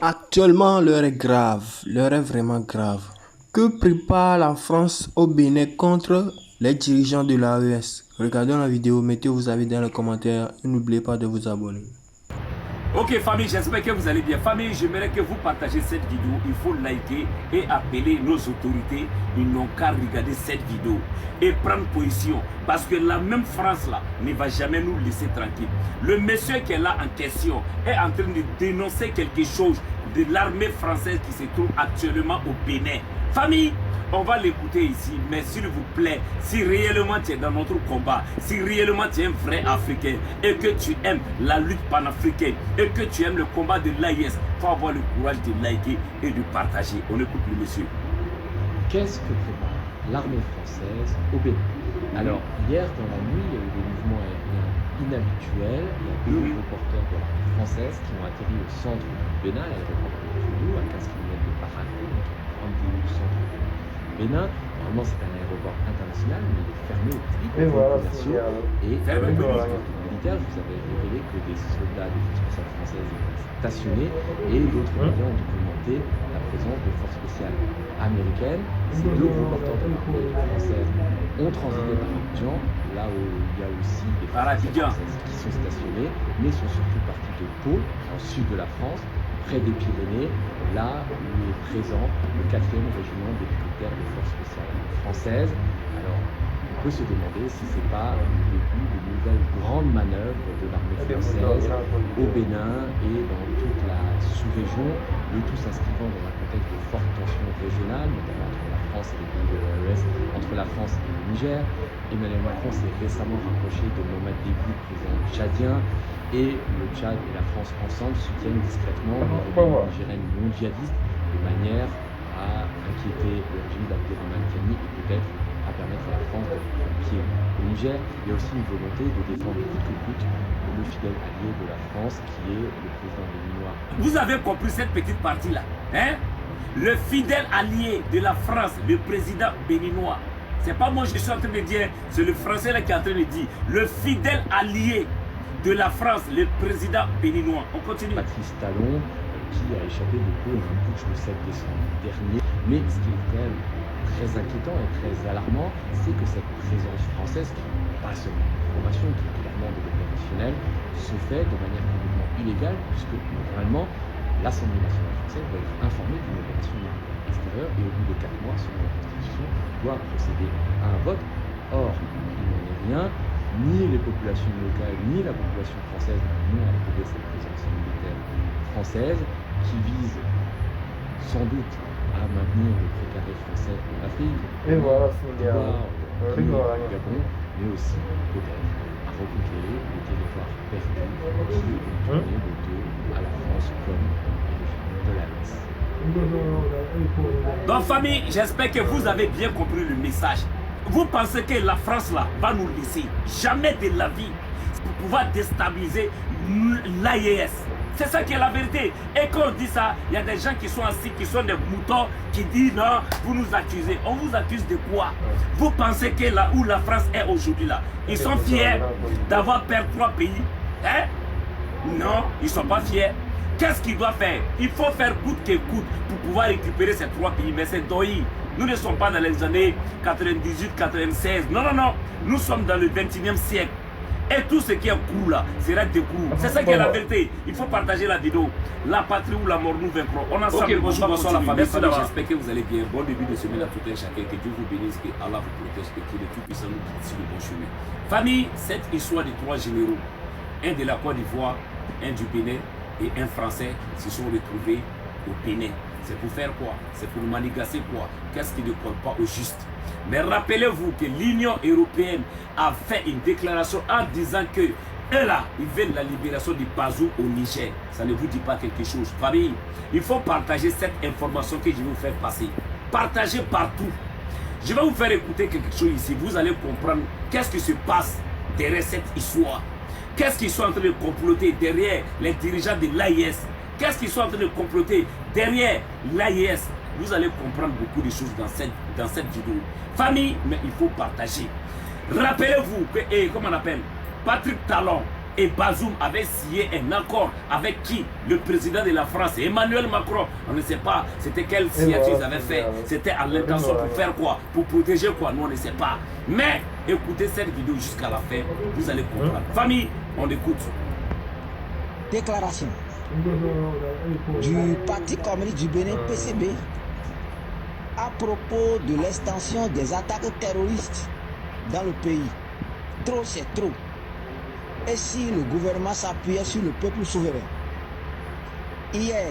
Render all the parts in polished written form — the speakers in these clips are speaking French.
Actuellement, l'heure est grave, l'heure est vraiment grave. Que prépare la France au Bénin contre les dirigeants de l'AES? Regardez la vidéo, mettez vos avis dans les commentaires et n'oubliez pas de vous abonner. Ok famille, j'espère que vous allez bien. Famille, j'aimerais que vous partagez cette vidéo. Il faut liker et appeler nos autorités. Ils n'ont qu'à regarder cette vidéo et prendre position. Parce que la même France là ne va jamais nous laisser tranquille. Le monsieur qui est là en question est en train de dénoncer quelque chose de l'armée française qui se trouve actuellement au Bénin. Famille, on va l'écouter ici, mais s'il vous plaît, si réellement tu es dans notre combat, si réellement tu es un vrai Africain et que tu aimes la lutte panafricaine et que tu aimes le combat de l'AIS, il faut avoir le courage de liker et de partager. On écoute le monsieur. Qu'est-ce que prépare l'armée française au Bénin? Alors, hier dans la nuit, il y a eu des mouvements aériens inhabituels. Il y a deux reporters de l'armée française qui ont atterri au centre du Bénin, à l'aéroport de Toulouse, à 15 km de Bamako, donc 30 minutes du centre du Bénin. Normalement, c'est un aéroport international, mais il est fermé au public, aux vols commerciaux. Et Fermé au public. militaire, je vous avais révélé que des soldats des forces spéciales françaises étaient stationnés et d'autres médias ont documenté la présence de forces spéciales américaines. Ces deux reporters de l'armée française ont transité par Abidjan, là où il y a aussi des forces françaises qui sont stationnées, mais sont surtout partis de Pau, en sud de la France, près des Pyrénées, là où est présent le 4e régiment d'hélicoptères des forces spéciales françaises. Alors, on peut se demander si ce n'est pas le début de nouvelles grandes manœuvres de l'armée française au Bénin et dans toute la sous-région, le tout s'inscrivant dans un contexte de forte tension régionale, notamment entre la France et les pays de l'AES, entre la France et le Niger. Emmanuel Macron s'est récemment rapproché de Mohamed Debout, président tchadien, et le Tchad et la France ensemble soutiennent discrètement les rebelles nigériennes non djihadistes de manière à inquiéter le régime d'Abdourahmane Tiani et peut-être à permettre à la France de prendre pied au Niger. Il y a aussi une volonté de défendre coûte que coûte le fidèle allié de la France qui est le président béninois. Vous avez compris cette petite partie-là, hein? Le fidèle allié de la France, le président béninois. C'est pas moi je suis en train de dire, c'est le français là qui est en train de dire. Le fidèle allié de la France, le président béninois. On continue. Patrice Talon, qui a échappé de peu à un putsch le 7 décembre dernier. Mais ce qui est quand même très inquiétant et très alarmant, c'est que cette présence française, qui n'est pas seulement une formation, qui est clairement de l'opérationnel, se fait de manière complètement illégale, puisque normalement, l'Assemblée nationale française doit être informée d'une opération extérieure et au bout de 4 mois, selon la Constitution, doit procéder à un vote. Or, il n'en est rien. Ni les populations locales, ni la population française n'ont approuvé cette présence militaire française qui vise sans doute à maintenir le précaré français en Afrique, au Gabon, mais aussi peut-être à reconquérir les territoires perdus qui ont tourné le dos à la France comme de l'AES. Donc famille, j'espère que vous avez bien compris le message. Vous pensez que la France là va nous laisser? Jamais de la vie pour pouvoir déstabiliser l'AES. C'est ça qui est la vérité. Et quand on dit ça, il y a des gens qui sont assis, qui sont des moutons, qui disent non, vous nous accusez. On vous accuse de quoi? Vous pensez que là où la France est aujourd'hui là, ils sont fiers d'avoir perdu 3 pays? Hein? Non, ils ne sont pas fiers. Qu'est-ce qu'ils doivent faire? Il faut faire coûte que coûte pour pouvoir récupérer ces 3 pays. Mais c'est doyi. Nous ne sommes pas dans les années 98, 96. Non, non, non. Nous sommes dans le 21e siècle. Et tout ce qui est court là sera découvert. C'est ça qui est la vérité. Il faut partager la vidéo. La patrie ou la mort nous vaincront. On a ensemble. Bonsoir la famille. J'espère que vous allez bien. Bon début de semaine à tout un chacun. Que Dieu vous bénisse, que Allah vous protège, que le Tout-Puissant nous guide sur le bon chemin. Famille, cette histoire de 3 généraux, un de la Côte d'Ivoire, un du Bénin et un Français se sont retrouvés au Bénin. C'est pour faire quoi? C'est pour manigasser quoi? Qu'est-ce qui ne colle pas au juste? Mais rappelez-vous que l'Union européenne a fait une déclaration en disant que eux là, ils veulent la libération du Bazou au Niger. Ça ne vous dit pas quelque chose? Famille, il faut partager cette information que je vais vous faire passer. Partagez partout. Je vais vous faire écouter quelque chose ici. Vous allez comprendre qu'est-ce qui se passe derrière cette histoire. Qu'est-ce qu'ils sont en train de comploter derrière les dirigeants de l'AIS? Qu'est-ce qu'ils sont en train de comploter derrière l'AIS? Vous allez comprendre beaucoup de choses dans cette vidéo. Famille, mais il faut partager. Rappelez-vous que, comment on appelle, Patrick Talon, Et Bazoum avait signé un accord avec qui? Le président de la France, Emmanuel Macron. On ne sait pas c'était quelle signature ils avaient fait. C'était à l'intention pour faire quoi? Pour protéger quoi? Nous on ne sait pas. Mais écoutez cette vidéo jusqu'à la fin, vous allez comprendre. Famille, on écoute. Déclaration du Parti communiste du Bénin, PCB, à propos de l'extension des attaques terroristes dans le pays. Trop, c'est trop. Et si le gouvernement s'appuyait sur le peuple souverain? Hier,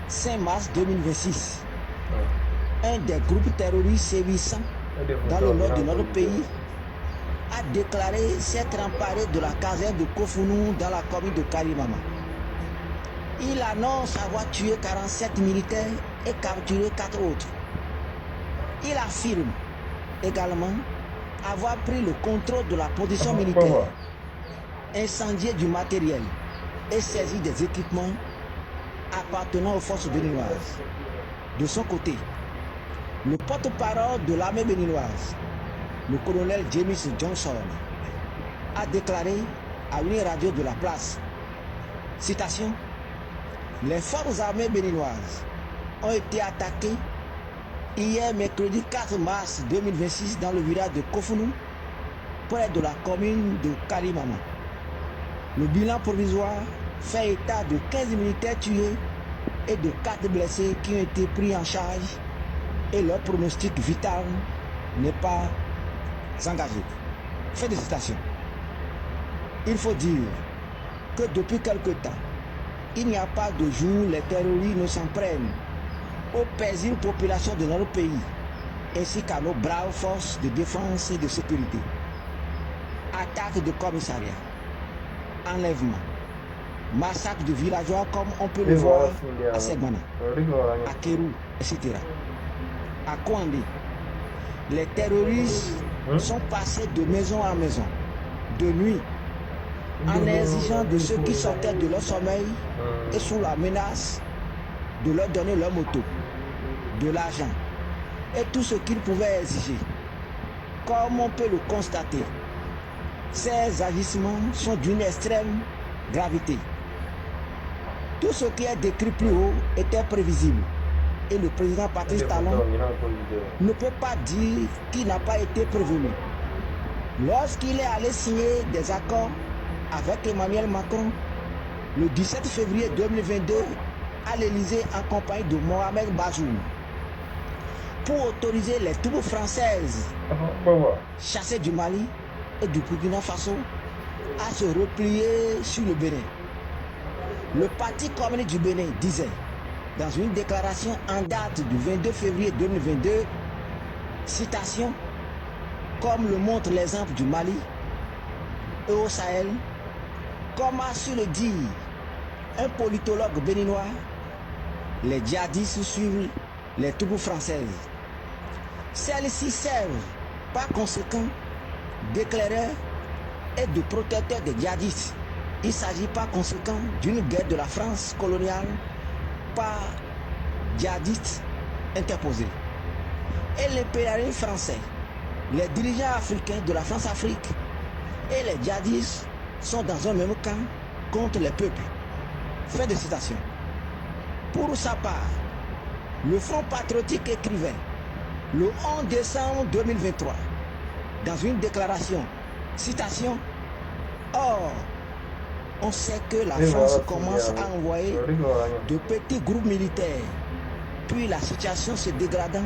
5 mars 2026, un des groupes terroristes sévissants dans le nord de notre pays a déclaré s'être emparé de la caserne de Kofounou dans la commune de Karimama. Il annonce avoir tué 47 militaires et capturé 4 autres. Il affirme également avoir pris le contrôle de la position militaire, incendié du matériel et saisi des équipements appartenant aux forces béninoises. De son côté, le porte-parole de l'armée béninoise, le colonel James Johnson, a déclaré à une radio de la place, citation, « Les forces armées béninoises ont été attaquées hier mercredi 4 mars 2026 dans le village de Kofounou, près de la commune de Karimama. Le bilan provisoire fait état de 15 militaires tués et de 4 blessés qui ont été pris en charge et leur pronostic vital n'est pas engagé. » Fin de citation. Il faut dire que depuis quelque temps, il n'y a pas de jour les terroristes ne s'en prennent aux paisibles populations de notre pays, ainsi qu'à nos braves forces de défense et de sécurité. Attaque de commissariat, enlèvement, massacre de villageois comme on peut le voir à Segmana, à Kérou, etc. À Kouandé, les terroristes sont passés de maison en maison, de nuit, en exigeant de ceux qui sortaient de leur sommeil et sous la menace de leur donner leur moto, de l'argent et tout ce qu'ils pouvaient exiger. Comme on peut le constater, ces agissements sont d'une extrême gravité. Tout ce qui est décrit plus haut était prévisible et le président Patrice Talon ne peut pas dire qu'il n'a pas été prévenu. Lorsqu'il est allé signer des accords avec Emmanuel Macron le 17 février 2022 à l'Élysée en compagnie de Mohamed Bazoum pour autoriser les troupes françaises chassées du Mali et du Burkina Faso à se replier sur le Bénin. Le Parti communiste du Bénin disait dans une déclaration en date du 22 février 2022, citation, comme le montre l'exemple du Mali et au Sahel, comme a su le dire un politologue béninois, les djihadistes suivent les troupes françaises. Celles-ci servent par conséquent d'éclaireurs et de protecteurs des djihadistes. Il s'agit par conséquent d'une guerre de la France coloniale par djihadistes interposés. Et l'impérialisme français, les dirigeants africains de la France-Afrique et les djihadistes sont dans un même camp contre les peuples. Fin de citation. Pour sa part, le Front patriotique écrivait le 11 décembre 2023 dans une déclaration, citation, or, on sait que la France commence à envoyer de petits groupes militaires, puis la situation se dégradant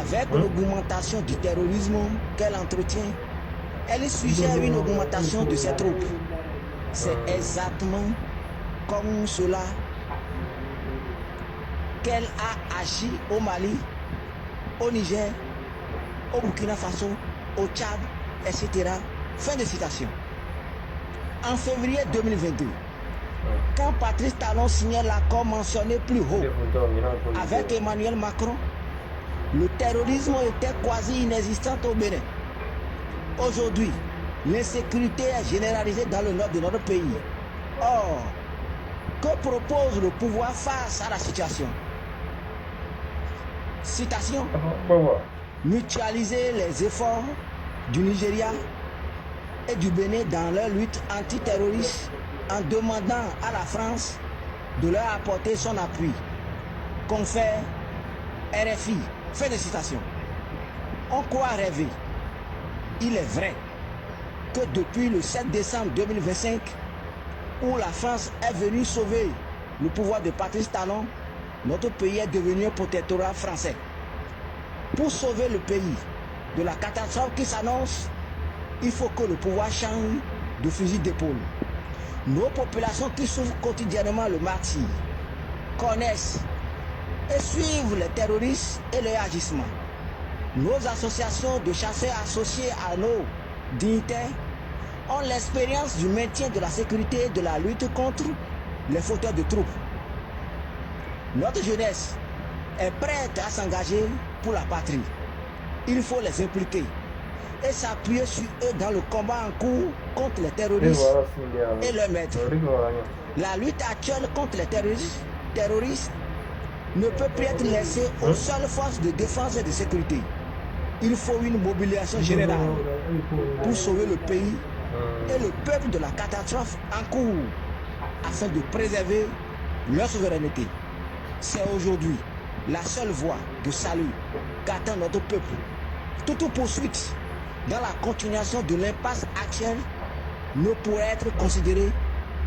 avec l'augmentation du terrorisme qu'elle entretient, elle suggère une augmentation de ses troupes. C'est exactement comme cela qu'elle a agi au Mali, au Niger, au Burkina Faso, au Tchad, etc. Fin de citation. En février 2022, quand Patrice Talon signait l'accord mentionné plus haut avec Emmanuel Macron, le terrorisme était quasi inexistant au Bénin. Aujourd'hui, l'insécurité est généralisée dans le nord de notre pays. Or, que propose le pouvoir face à la situation? Citation, mutualiser les efforts du Nigeria et du Bénin dans leur lutte antiterroriste en demandant à la France de leur apporter son appui. Confère RFI. Fin de citation. On croit rêver. Il est vrai que depuis le 7 décembre 2025, où la France est venue sauver le pouvoir de Patrice Talon, notre pays est devenu un protectorat français. Pour sauver le pays de la catastrophe qui s'annonce, il faut que le pouvoir change de fusil d'épaule. Nos populations qui souffrent quotidiennement le martyre connaissent et suivent les terroristes et leurs agissements. Nos associations de chasseurs associées à nos dignitaires ont l'expérience du maintien de la sécurité et de la lutte contre les fauteurs de troubles. Notre jeunesse est prête à s'engager pour la patrie. Il faut les impliquer et s'appuyer sur eux dans le combat en cours contre les terroristes et leurs maîtres. La lutte actuelle contre les terroristes ne peut plus être laissée aux seules forces de défense et de sécurité. Il faut une mobilisation générale pour sauver le pays et le peuple de la catastrophe en cours afin de préserver leur souveraineté. C'est aujourd'hui la seule voie de salut qu'attend notre peuple. Toute poursuite dans la continuation de l'impasse actuelle ne pourrait être considérée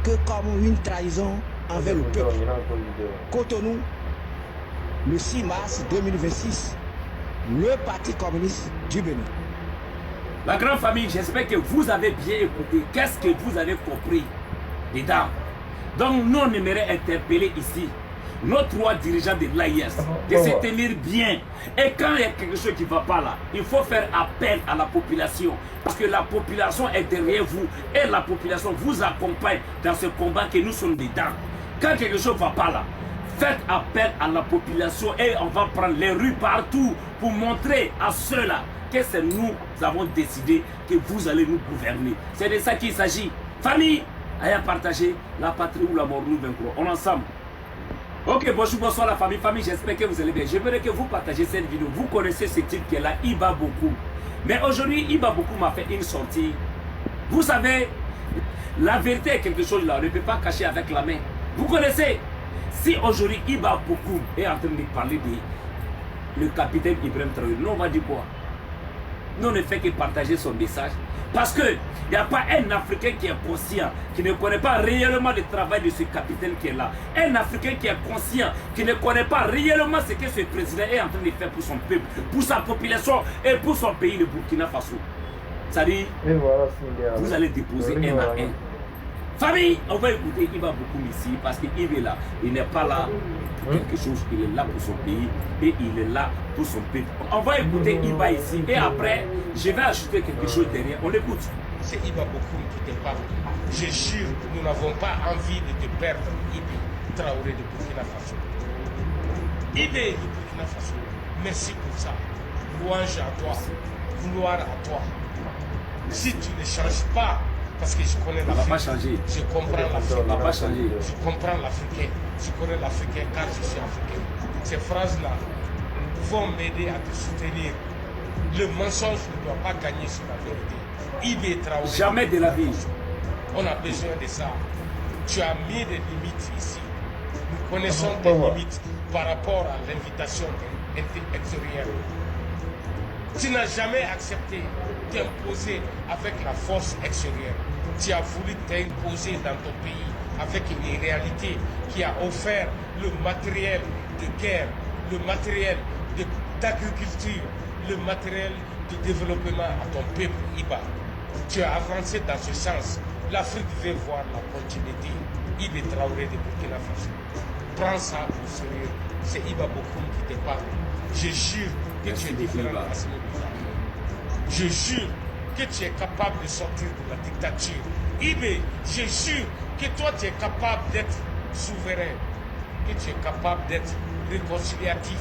que comme une trahison envers le peuple. Cotonou, le 6 mars 2026, le Parti communiste du Bénin. La grande famille, j'espère que vous avez bien écouté. Qu'est-ce que vous avez compris dedans? Donc nous, on aimerait interpeller ici nos trois dirigeants de l'AIS de se tenir bien. Et quand il y a quelque chose qui ne va pas là, il faut faire appel à la population. Parce que la population est derrière vous et la population vous accompagne dans ce combat que nous sommes dedans. Quand quelque chose ne va pas là, faites appel à la population et on va prendre les rues partout pour montrer à ceux-là que c'est nous avons décidé que vous allez nous gouverner. C'est de ça qu'il s'agit. Famille, ayez partagé la patrie ou la mort, nous vaincrons. On est ensemble. Ok, bonjour, bonsoir la famille. Famille, j'espère que vous allez bien. J'aimerais que vous partagez cette vidéo. Vous connaissez ce titre qui est là, Iba Bokoum. Mais aujourd'hui, Iba Bokoum a fait une sortie. Vous savez, la vérité est quelque chose là, on ne peut pas cacher avec la main. Vous connaissez? Si aujourd'hui Iba Bokoum est en train de parler de le capitaine Ibrahim Traoré, nous on va dire quoi? Nous on ne fait que partager son message. Parce qu'il n'y a pas un Africain qui est conscient, qui ne connaît pas réellement le travail de ce capitaine qui est là. Un Africain qui est conscient, qui ne connaît pas réellement ce que ce président est en train de faire pour son peuple, pour sa population et pour son pays, le Burkina Faso. Ça dit, vous allez déposer un à un. Famille, on va écouter Iba Bokoum ici parce qu'il est là. Il n'est pas là pour quelque chose, il est là pour son pays et il est là pour son peuple. On va écouter Iba ici et après, je vais ajouter quelque chose derrière. On l'écoute. C'est Iba Bokoum qui te parle. Je jure, nous n'avons pas envie de te perdre, Ibi Traoré de Burkina Faso. Ibi de Burkina Faso, merci pour ça. Louange à toi, gloire à toi. Si tu ne changes pas, parce que je connais l'Afrique, je comprends l'Afrique, je comprends l'Africain, je connais l'Africain car je suis Africain. Ces phrases-là vont m'aider à te soutenir. Le mensonge ne doit pas gagner sur la vérité. Ibi Traoré. Jamais de la vie. On a besoin de ça. Tu as mis des limites ici. Nous connaissons tes limites par rapport à l'invitation extérieure. Tu n'as jamais accepté t'imposer avec la force extérieure. Tu as voulu t'imposer dans ton pays avec une réalité qui a offert le matériel de guerre, le matériel d'agriculture, le matériel de développement à ton peuple Iba. Tu as avancé dans ce sens. L'Afrique veut voir la continuité. Ibi Traoré de Burkina Faso. Prends ça au sérieux. C'est Iba Bokoum qui te parle. Je jure que tu es différent de Assimi Goïta. Je jure que tu es capable de sortir de la dictature. Ibi, je jure que toi tu es capable d'être souverain, que tu es capable d'être réconciliatif,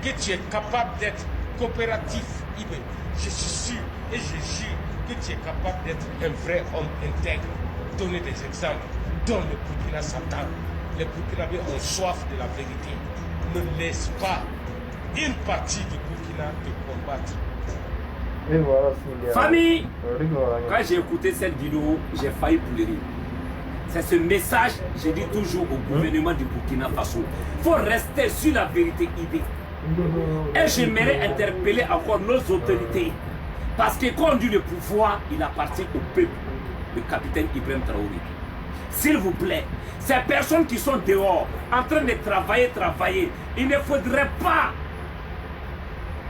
que tu es capable d'être coopératif. Ibi, je suis sûr et je jure que tu es capable d'être un vrai homme intègre. Donner des exemples. Donne le Burkina Satan. Les Burkinabés ont soif de la vérité. Ne laisse pas une partie du Burkina te combattre. Famille, quand j'ai écouté cette vidéo, j'ai failli pleurer. C'est ce message, je dis toujours au gouvernement du Burkina Faso. Il faut rester sur la vérité IB. Et j'aimerais interpeller encore nos autorités. Parce que quand on dit le pouvoir, il appartient au peuple, le capitaine Ibrahim Traoré. S'il vous plaît, ces personnes qui sont dehors, en train de travailler, il ne faudrait pas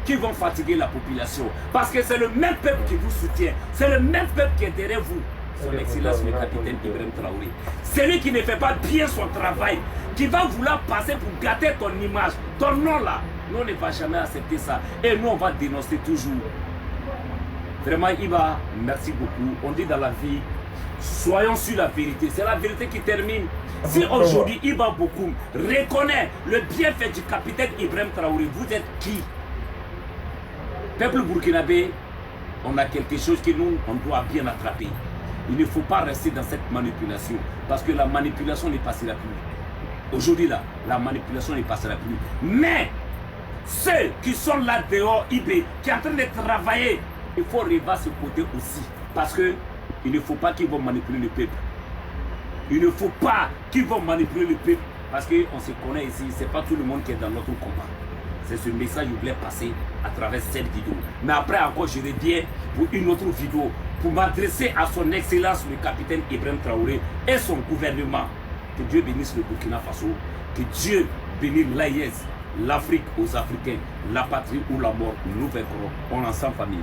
qu'ils vont fatiguer la population. Parce que c'est le même peuple qui vous soutient. C'est le même peuple qui est derrière vous. Son Excellence, le capitaine Ibrahim Traoré. Celui qui ne fait pas bien son travail, qui va vouloir passer pour gâter ton image, ton nom là. Nous, on ne va jamais accepter ça. Et nous, on va dénoncer toujours. Vraiment, Iba, merci beaucoup. On dit dans la vie, soyons sur la vérité. C'est la vérité qui termine. Si aujourd'hui, Iba Bokoum reconnaît le bienfait du capitaine Ibrahim Traoré, vous êtes qui? Peuple burkinabé, on a quelque chose que nous, on doit bien attraper. Il ne faut pas rester dans cette manipulation. Parce que la manipulation ne passera plus. Aujourd'hui, là, la manipulation ne passera plus. Mais, ceux qui sont là dehors, IB, qui sont en train de travailler, il faut revoir ce côté aussi. Parce que il ne faut pas qu'ils vont manipuler le peuple. Il ne faut pas qu'ils vont manipuler le peuple. Parce qu'on se connaît ici, ce n'est pas tout le monde qui est dans notre combat. C'est ce message que je voulais passer à travers cette vidéo. Mais après encore, je reviens pour une autre vidéo pour m'adresser à son Excellence le capitaine Ibrahim Traoré et son gouvernement. Que Dieu bénisse le Burkina Faso, que Dieu bénisse l'AIS, l'Afrique aux Africains, la patrie ou la mort, nous vaincrons. On est ensemble, famille.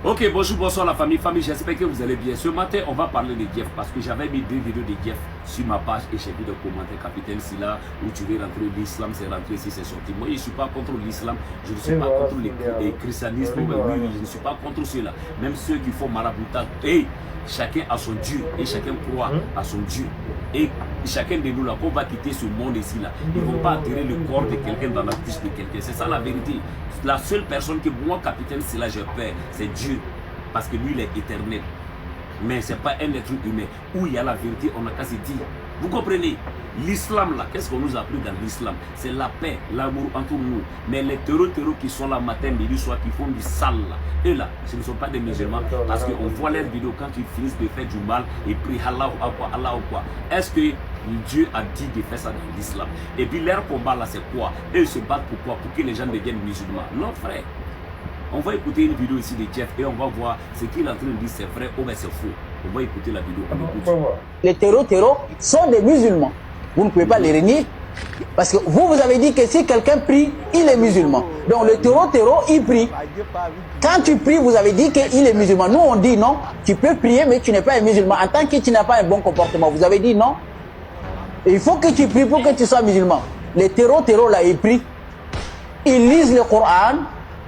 Ok, bonjour, bonsoir la famille. J'espère que vous allez bien. Ce matin, on va parler de Dief parce que j'avais mis 2 vidéos de Dief sur ma page et j'ai vu des commentaires. Capitaine Silla, où tu veux rentrer l'islam, c'est rentré si c'est sorti. Moi, je ne suis pas contre l'islam, je ne suis pas contre le christianisme, mais oui, je ne suis pas contre ceux-là. Même ceux qui font maraboutage. Hey, chacun a son Dieu et chacun croit à son Dieu. Et chacun de nous là, qu'on va quitter ce monde ici là, ils ne vont pas attirer le corps de quelqu'un dans la bouche de quelqu'un. C'est ça la vérité. La seule personne que moi, capitaine, c'est là je perds, c'est Dieu. Parce que lui, il est éternel. Mais ce n'est pas un être humain. Où il y a la vérité, on a qu'à se dire. Vous comprenez? L'islam là, qu'est-ce qu'on nous a appris dans l'islam? C'est la paix, l'amour entre nous. Mais les terreaux qui sont là matin, midi, soir, qui font du sale là, eux là, ce ne sont pas des musulmans. Parce qu'on voit leurs vidéos quand ils finissent de faire du mal et prient Allah ou quoi. Est-ce que Dieu a dit de faire ça dans l'islam? Et puis leur combat là, c'est quoi? Eux ils se battent pour quoi? Pour que les gens deviennent musulmans. Non frère. On va écouter une vidéo ici de Jeff et on va voir ce qu'il est en train de dire, c'est vrai ou bien c'est faux. On va écouter la vidéo. Les terreaux sont des musulmans. Vous ne pouvez pas les renier. Parce que vous avez dit que si quelqu'un prie, il est musulman. Donc le terreau, il prie. Quand tu pries, vous avez dit qu'il est musulman. Nous, on dit non, tu peux prier, mais tu n'es pas un musulman. En tant que tu n'as pas un bon comportement, vous avez dit non. Et il faut que tu pries pour que tu sois musulman. Les terreaux là, ils prient. Ils lisent le Coran.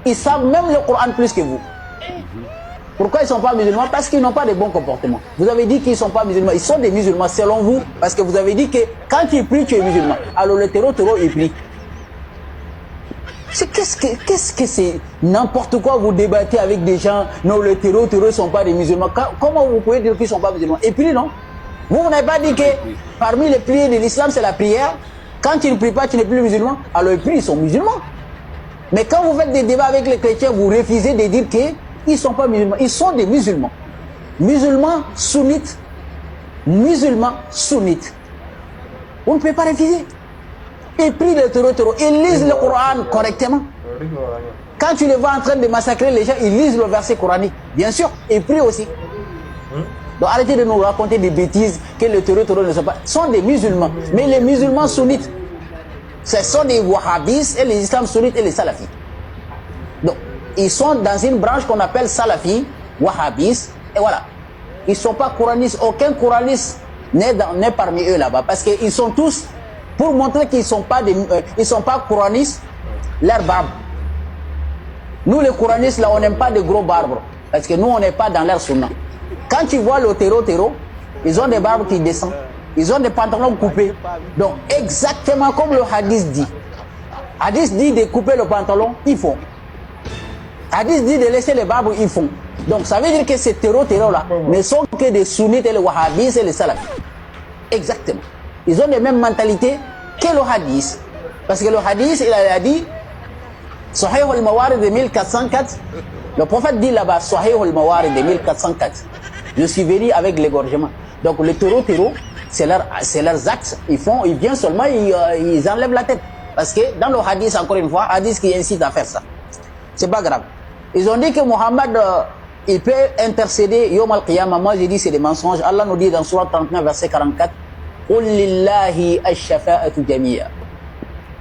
Ils savent même le Coran plus que vous. Pourquoi ils ne sont pas musulmans? Parce qu'ils n'ont pas de bons comportements. Vous avez dit qu'ils ne sont pas musulmans. Ils sont des musulmans selon vous. Parce que vous avez dit que quand tu pries, tu es musulman. Alors le terreau, il prie. Qu'est-ce que c'est? N'importe quoi, vous débattez avec des gens. Non, les terreaux ne sont pas des musulmans. Comment vous pouvez dire qu'ils ne sont pas musulmans? Et puis non. Vous n'avez pas dit que parmi les prières de l'islam, c'est la prière. Quand tu ne pries pas, tu n'es plus musulman. Alors les prient, ils sont musulmans. Mais quand vous faites des débats avec les chrétiens, vous refusez de dire qu'ils ne sont pas musulmans. Ils sont des musulmans. Musulmans sunnites. Musulmans sunnites. Vous ne pouvez pas refuser. Ils prient le terreau. Ils lisent le Coran correctement. Quand tu les vois en train de massacrer les gens, ils lisent le verset coranique. Bien sûr, ils prient aussi. Donc arrêtez de nous raconter des bêtises que les terreaux ne sont pas. Ce sont des musulmans. Mais les musulmans sunnites, ce sont des wahhabis et les islams sunnites et les salafis. Donc, ils sont dans une branche qu'on appelle salafi, wahhabis, et voilà. Ils ne sont pas couranistes. Aucun coraniste n'est parmi eux là-bas. Parce qu'ils sont tous, pour montrer qu'ils ne sont pas couranistes, leurs barbes. Nous les couranistes là, on n'aime pas de gros barbes. Parce que nous, on n'est pas dans leur sunna. Quand tu vois le terreau, ils ont des barbes qui descendent. Ils ont des pantalons coupés. Donc, exactement comme le hadith dit. Hadith dit de couper le pantalon, ils font. Hadith dit de laisser les barbes, ils font. Donc, ça veut dire que ces terreaux-là ne sont que des sunnites et les wahhabis et les salafis. Exactement. Ils ont les mêmes mentalités que le hadith. Parce que le hadith, il a dit, Sahih al-Mawarid de 1404, Le prophète dit là-bas, Sahih al-Mawari de 1404. Je suis venu avec l'égorgement. Donc le terreau, c'est leurs actes. Ils viennent seulement, ils enlèvent la tête. Parce que dans le hadith, encore une fois, hadith qui incite à faire ça. C'est pas grave. Ils ont dit que Mohammed, il peut intercéder Yom al-Qiyamah. Moi, j'ai dit c'est des mensonges. Allah nous dit dans Surah 39, verset 44, Qul lillahi ash-shafa'atu jami'a.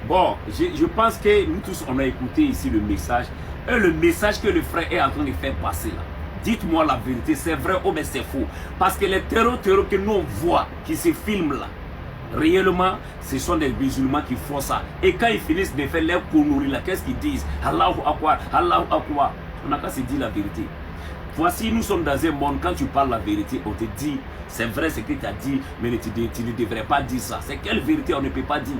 Bon, je pense que nous tous, on a écouté ici le message. Et le message que le frère est en train de faire passer là. Dites-moi la vérité, c'est vrai ou bien c'est faux. Parce que les terreaux que nous on voit, qui se filment là, réellement, ce sont des musulmans qui font ça. Et quand ils finissent de faire leur conneries là, qu'est-ce qu'ils disent? Allahu Akbar, Allahu Akbar. On n'a qu'à se dire la vérité. Voici, nous sommes dans un monde, quand tu parles la vérité, on te dit, c'est vrai ce que tu as dit, mais tu ne devrais pas dire ça. C'est quelle vérité on ne peut pas dire?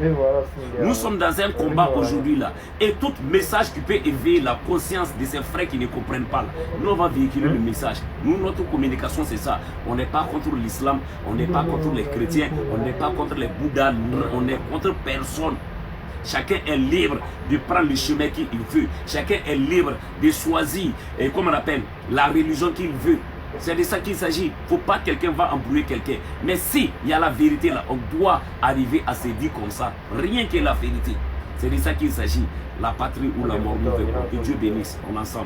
Nous sommes dans un combat aujourd'hui là. Et tout message qui peut éveiller la conscience de ces frères qui ne comprennent pas là, nous on va véhiculer le message. Nous, notre communication c'est ça. On n'est pas contre l'islam, on n'est pas contre les chrétiens, on n'est pas contre les bouddhas, on n'est contre personne. Chacun est libre de prendre le chemin qu'il veut. Chacun est libre de choisir, et comme on appelle, la religion qu'il veut. C'est de ça qu'il s'agit. Il ne faut pas que quelqu'un va embrouiller quelqu'un. Mais si il y a la vérité là, on doit arriver à se dire comme ça. Rien que la vérité. C'est de ça qu'il s'agit. La patrie ou la mort nous veut. Que Dieu bénisse. On ensemble.